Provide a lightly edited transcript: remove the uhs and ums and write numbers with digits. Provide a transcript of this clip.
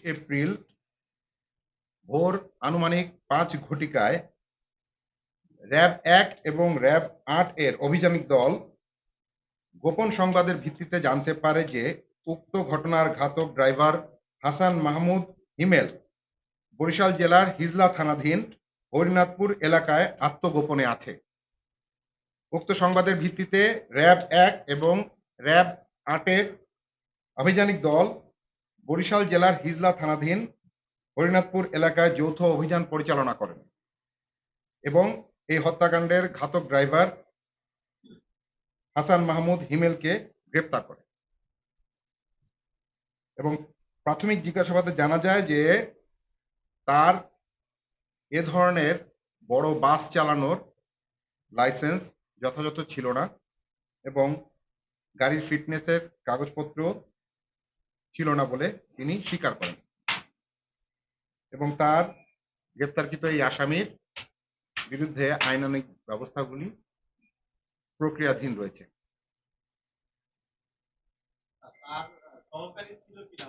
April ভোর আনুমানিক 5 ঘটিকায় র‍্যাব-1 এবং র‍্যাব-8 এর অভিযানিক দল গোপন সংবাদের ভিত্তিতে জানতে পারে যে উক্ত ঘটনার ঘাতক ড্রাইভার হাসান মাহমুদ হিমেল বরিশাল জেলার হিজলা থানাধীন হরিনাথপুর এলাকায় আত্মগোপনে আছে। উক্ত সংবাদের ভিত্তিতে র‍্যাব-1 এবং র‍্যাব-8 এর অভিযানিক দল বরিশাল জেলার হিজলা থানাধীন হরিনাথপুর এলাকায় যৌথ অভিযান পরিচালনা করেন এবং এই হত্যাকাণ্ডের ঘাতক ড্রাইভার হাসান মাহমুদ হিমেলকে গ্রেপ্তার করে এবং প্রাথমিক জিজ্ঞাসাবাদে জানা যায় যে তার এ ধরনের বড় বাস চালানোর লাইসেন্স যথাযথ ছিল না এবং গাড়ির ফিটনেসের কাগজপত্র ছিল না বলে তিনি স্বীকার করেন এবং তার গ্রেপ্তারকৃত এই আসামির বিরুদ্ধে আইনানুগ ব্যবস্থাগুলি প্রক্রিয়াধীন রয়েছে।